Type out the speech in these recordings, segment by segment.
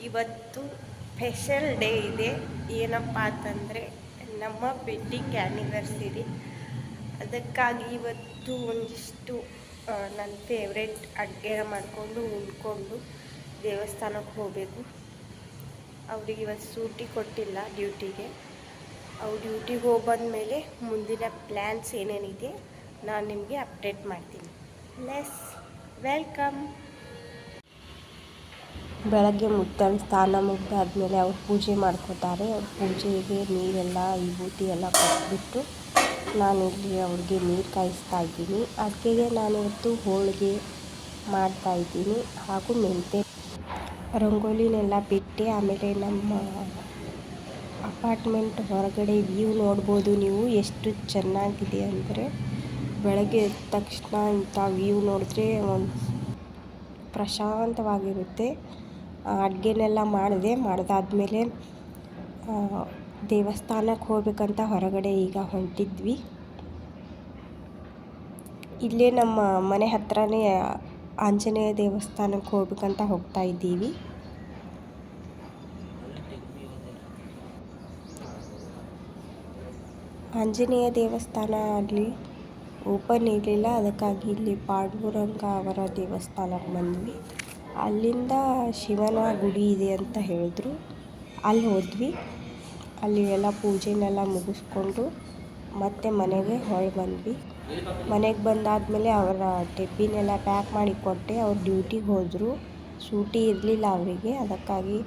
ಇವತ್ತು special day ಇದೆ. ಏನಪ್ಪ ಅಂತಂದರೆ ನಮ್ಮ ವೆಡ್ಡಿಂಗ್ ಆ್ಯನಿವರ್ಸರಿ. ಅದಕ್ಕಾಗಿ ಇವತ್ತು ಒಂದಿಷ್ಟು ನನ್ನ ಫೇವ್ರೆಟ್ ಅಡುಗೆನ ಮಾಡಿಕೊಂಡು ಉಣ್ಕೊಂಡು ದೇವಸ್ಥಾನಕ್ಕೆ ಹೋಗಬೇಕು. ಅವ್ರಿಗೆ ಇವತ್ತು ಸೂಟಿ ಕೊಟ್ಟಿಲ್ಲ ಡ್ಯೂಟಿಗೆ. ಅವ್ರು ಡ್ಯೂಟಿಗೆ ಹೋಗಿ ಬಂದಮೇಲೆ ಮುಂದಿನ ಪ್ಲ್ಯಾನ್ಸ್ ಏನೇನಿದೆ ನಾನು ನಿಮಗೆ ಅಪ್ಡೇಟ್ ಮಾಡ್ತೀನಿ. ವೆಲ್ಕಮ್. ಬೆಳಗ್ಗೆ ಮುತ್ತಲು ಸ್ನಾನ ಮುಗಿದಾದ್ಮೇಲೆ ಅವ್ರು ಪೂಜೆ ಮಾಡ್ಕೋತಾರೆ. ಅವ್ರ ಪೂಜೆಗೆ ನೀರೆಲ್ಲ ವಿಭೂತಿ ಎಲ್ಲ ಕೊಟ್ಬಿಟ್ಟು ನಾನಿಲ್ಲಿ ಅವ್ರಿಗೆ ನೀರು ಕಾಯಿಸ್ತಾ ಇದ್ದೀನಿ. ಅಡುಗೆಗೆ ನಾನಿವತ್ತು ಹೋಳಿಗೆ ಮಾಡ್ತಾಯಿದ್ದೀನಿ ಹಾಗೂ ಮೆಂತೆ ರಂಗೋಲಿನೆಲ್ಲ ಬಿಟ್ಟು ಆಮೇಲೆ ನಮ್ಮ ಅಪಾರ್ಟ್ಮೆಂಟ್ ಹೊರಗಡೆ ವ್ಯೂ ನೋಡ್ಬೋದು ನೀವು. ಎಷ್ಟು ಚೆನ್ನಾಗಿದೆ ಅಂದರೆ ಬೆಳಗ್ಗೆ ಎದ್ದ ತಕ್ಷಣ ಇಂಥ ವ್ಯೂ ನೋಡಿದ್ರೆ ಒಂದು ಪ್ರಶಾಂತವಾಗಿರುತ್ತೆ. ಅಡುಗೆನೆಲ್ಲ ಮಾಡಿದಾದ್ಮೇಲೆ ದೇವಸ್ಥಾನಕ್ಕೆ ಹೋಗ್ಬೇಕಂತ ಹೊರಗಡೆ ಈಗ ಹೊಂಟಿದ್ವಿ. ಇಲ್ಲೇ ನಮ್ಮ ಮನೆ ಹತ್ರನೇ ಆಂಜನೇಯ ದೇವಸ್ಥಾನಕ್ಕೆ ಹೋಗ್ಬೇಕಂತ ಹೋಗ್ತಾ ಇದ್ದೀವಿ. ಆಂಜನೇಯ ದೇವಸ್ಥಾನ ಅಲ್ಲಿ ಓಪನ್ ಇರಲಿಲ್ಲ, ಅದಕ್ಕಾಗಿ ಇಲ್ಲಿ ಪಾಂಡುರಂಗ ಅವರ ದೇವಸ್ಥಾನಕ್ಕೆ ಬಂದ್ವಿ. ಅಲ್ಲಿಂದ ಶಿವನ ಗುಡಿ ಇದೆ ಅಂತ ಹೇಳಿದ್ರು, ಅಲ್ಲಿ ಹೋದ್ವಿ. ಅಲ್ಲಿ ಎಲ್ಲ ಪೂಜೆನೆಲ್ಲ ಮುಗಿಸ್ಕೊಂಡು ಮತ್ತೆ ಮನೆಗೆ ಹೊರಗೆ ಬಂದ್ವಿ. ಮನೆಗೆ ಬಂದಾದಮೇಲೆ ಅವರ ಟಿಫಿನೆಲ್ಲ ಪ್ಯಾಕ್ ಮಾಡಿ ಕೊಟ್ಟೆ. ಅವ್ರು ಡ್ಯೂಟಿಗೆ ಹೋದರು, ಸೂಟಿ ಇರಲಿಲ್ಲ ಅವರಿಗೆ. ಅದಕ್ಕಾಗಿ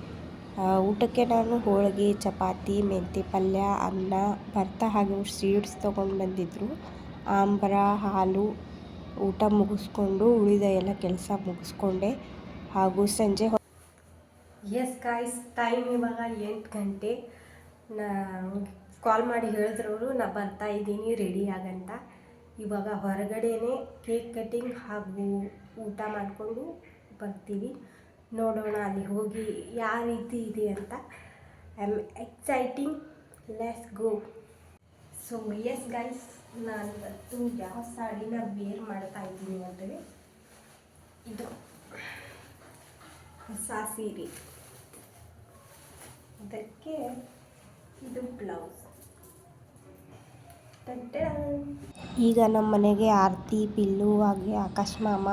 ಊಟಕ್ಕೆ ನಾನು ಹೋಳಿಗೆ, ಚಪಾತಿ, ಮೆಂತೆ ಪಲ್ಯ, ಅನ್ನ, ಭರ್ತ ಹಾಗೆ ಸ್ವೀಟ್ಸ್ ತೊಗೊಂಡು ಬಂದಿದ್ದರು. ಆಂಬ್ರ, ಹಾಲು ಊಟ ಮುಗಿಸ್ಕೊಂಡು ಉಳಿದ ಎಲ್ಲ ಕೆಲಸ ಮುಗಿಸ್ಕೊಂಡೆ. ಹಾಗೂ ಸಂಜೆ ಎಸ್ ಗಾಯ್ಸ್, ಟೈಮ್ ಇವಾಗ 8 ಗಂಟೆ. ಕಾಲ್ ಮಾಡಿ ಹೇಳಿದ್ರವರು ನಾ ಬರ್ತಾ ಇದ್ದೀನಿ ರೆಡಿ ಆಗಂತ. ಇವಾಗ ಹೊರಗಡೆನೇ ಕೇಕ್ ಕಟಿಂಗ್ ಹಾಗೂ ಊಟ ಮಾಡಿಕೊಂಡು ಬರ್ತೀವಿ. ನೋಡೋಣ ಅಲ್ಲಿ ಹೋಗಿ ಯಾವ ರೀತಿ ಇದೆ ಅಂತ. I am exciting. Let's go. So yes guys, ನಾನು ಇವತ್ತು ಯಾವ ಸಾಡಿನ ವೇರ್ ಮಾಡ್ತಾ ಇದ್ದೀನಿ ಅಂದರೆ ಇದು ಹೊಸ ಸೀರೆ. ಅದಕ್ಕೆ ಇದು ಬ್ಲೌಸ್. ಈಗ ನಮ್ಮ ಮನೆಗೆ ಆರತಿ, ಪಿಲ್ಲು ಹಾಗೆ ಆಕಾಶ್ ಮಾಮ,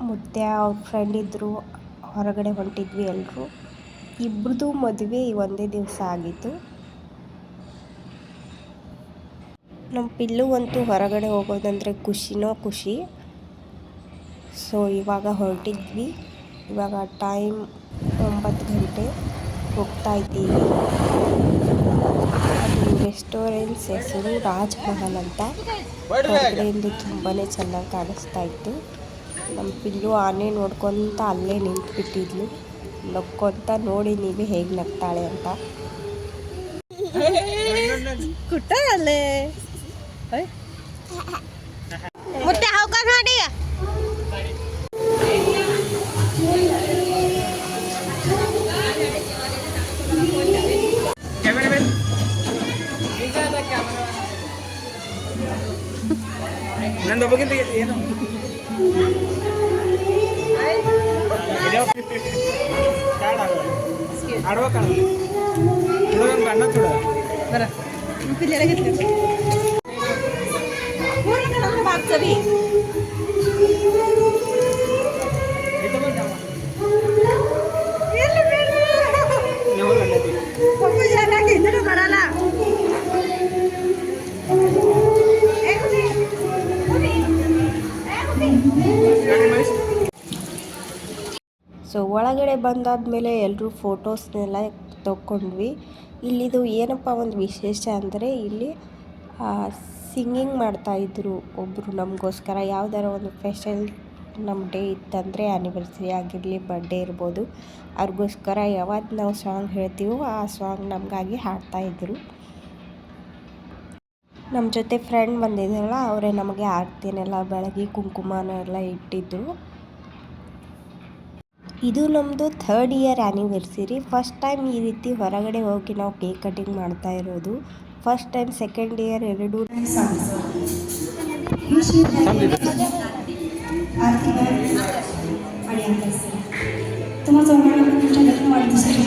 ಮುತ್ಯ ಅವ್ರ ಫ್ರೆಂಡ್ ಇದ್ದರು. ಹೊರಗಡೆ ಹೊಂಟಿದ್ವಿ ಎಲ್ಲರೂ. ಇಬ್ಬರದು ಮದುವೆ ಒಂದೇ ದಿವಸ ಆಗಿತ್ತು. ನಮ್ಮ ಪಿಲ್ಲುಗಂತೂ ಹೊರಗಡೆ ಹೋಗೋದಂದರೆ ಖುಷಿನೋ ಖುಷಿ. ಸೊ ಇವಾಗ ಹೊರಟಿದ್ವಿ. ಇವಾಗ ಟೈಮ್ 9 ಗಂಟೆ. ಹೋಗ್ತಾ ಇದ್ದೀವಿ. ಅದು ರೆಸ್ಟೋರೆಂಟ್ಸ್ ಹೆಸರು ರಾಜ್ ಮಹಲ್ ಅಂತ. ಹೊರಗಡೆಯಿಂದ ತುಂಬಾ ಚೆನ್ನಾಗಿ ಕಾಣಿಸ್ತಾ ಇತ್ತು. ನಮ್ಮ ಪಿಲ್ಲು ಆನೆ ನೋಡ್ಕೊತ ಅಲ್ಲೇ ನಿಂತ್ಬಿಟ್ಟಿದ್ಲು. ನಕ್ಕೊಂತ ನೋಡಿ ನೀವೇ ಹೇಗೆ ನಗ್ತಾಳೆ ಅಂತ. ಕುಟ್ಟಲ್ಲೇ ಮತ್ತೆ ಅವಕಾಶ ಮಾಡಿ ನಂದೊಬ್ಬಗಿಂತ ಏನು ಆಡುವ ಕಾಣ ಅಣ್ಣ ತುಡ ಬರ ಸರಿ. ಬರಲ್ಲ. ಸೊ ಒಳಗಡೆ ಬಂದಾದ್ಮೇಲೆ ಎಲ್ಲರೂ ಫೋಟೋಸ್ನೆಲ್ಲ ತಗೊಂಡ್ವಿ. ಇಲ್ಲಿದು ಏನಪ್ಪ ಒಂದು ವಿಶೇಷ ಅಂದರೆ ಇಲ್ಲಿ ಸಿಂಗಿಂಗ್ ಮಾಡ್ತಾಯಿದ್ರು ಒಬ್ಬರು ನಮಗೋಸ್ಕರ. ಯಾವುದಾರ ಒಂದು ಸ್ಪೆಷಲ್ ನಮ್ಮ ಡೇ ಇತ್ತಂದರೆ ಆ್ಯನಿವರ್ಸರಿ ಆಗಿರಲಿ, ಬರ್ಡೇ ಇರ್ಬೋದು, ಅವ್ರಿಗೋಸ್ಕರ ಯಾವತ್ತು ನಾವು ಸಾಂಗ್ ಹೇಳ್ತೀವೋ ಆ ಸಾಂಗ್ ನಮಗಾಗಿ ಹಾಡ್ತಾಯಿದ್ರು. ನಮ್ಮ ಜೊತೆ ಫ್ರೆಂಡ್ ಬಂದಿದ್ರಲ್ಲ, ಅವರೇ ನಮಗೆ ಆರತಿನೆಲ್ಲ ಬೆಳಗ್ಗೆ ಕುಂಕುಮನೆಲ್ಲ ಇಟ್ಟಿದ್ರು. ಇದು ನಮ್ಮದು 3rd year anniversary. First time ಈ ರೀತಿ ಹೊರಗಡೆ ಹೋಗಿ ನಾವು ಕೇಕ್ ಕಟಿಂಗ್ ಮಾಡ್ತಾ ಇರೋದು. ಫಸ್ಟ್ ಟೈಮ್ 2nd ಇಯರ್ ಎರಡೂ तुम्हाला तुमच्या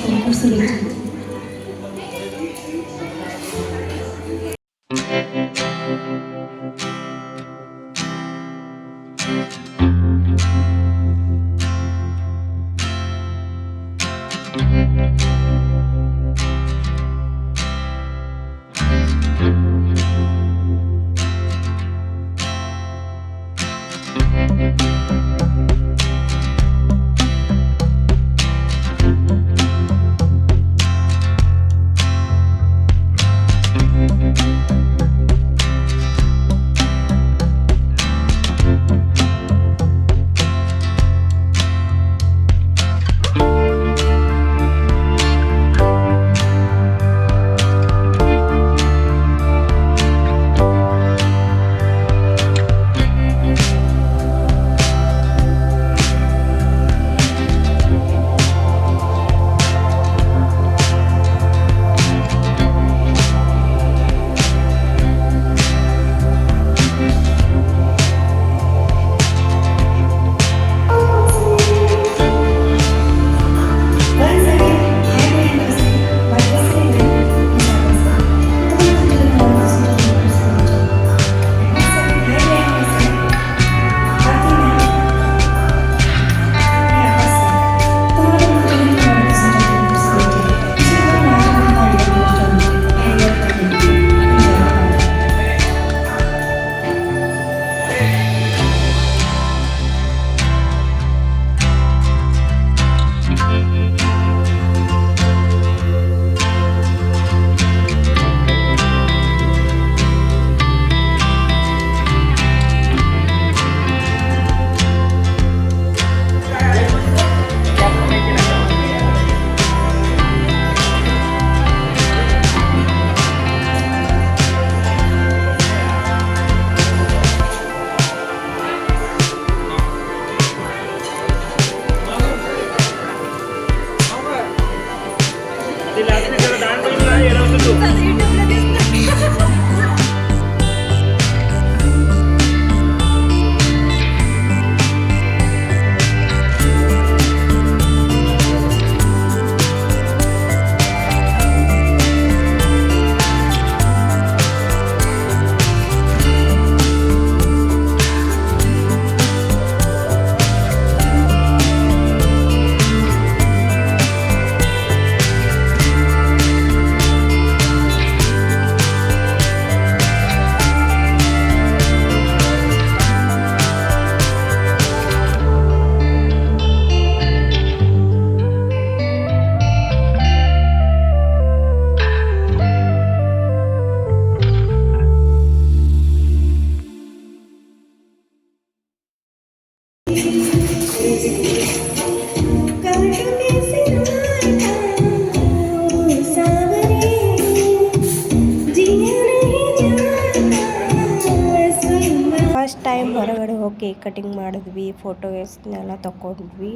ಫಸ್ಟ್ ಟೈಮ್ ಹೊರಗಡೆ ಹೋಗಿ ಕೇಕ್ ಕಟಿಂಗ್ ಮಾಡಿದ್ವಿ, ಫೋಟೋಸ್ನೆಲ್ಲ ತಗೊಂಡ್ವಿ.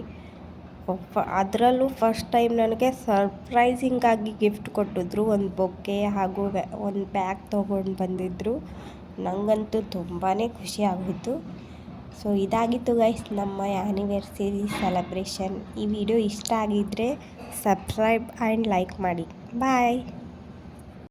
ಅದರಲ್ಲೂ ಫಸ್ಟ್ ಟೈಮ್ ನನಗೆ ಸರ್ಪ್ರೈಸಿಂಗಾಗಿ ಗಿಫ್ಟ್ ಕೊಟ್ಟಿದ್ರು, ಒಂದು ಬೊಕ್ಕೆ ಹಾಗೂ ಒಂದು ಬ್ಯಾಗ್ ತೊಗೊಂಡು ಬಂದಿದ್ದರು. ನನಗಂತೂ ತುಂಬಾ ಖುಷಿ ಆಗೋಯಿತು. ಸೊ ಇದಾಗಿತ್ತು ಗೈಸ್ ನಮ್ಮ ಆ್ಯನಿವರ್ಸರಿ ಸೆಲೆಬ್ರೇಷನ್. ಈ ವಿಡಿಯೋ ಇಷ್ಟ ಆಗಿದ್ದರೆ ಸಬ್ಸ್ಕ್ರೈಬ್ ಆ್ಯಂಡ್ ಲೈಕ್ ಮಾಡಿ. ಬಾಯ್.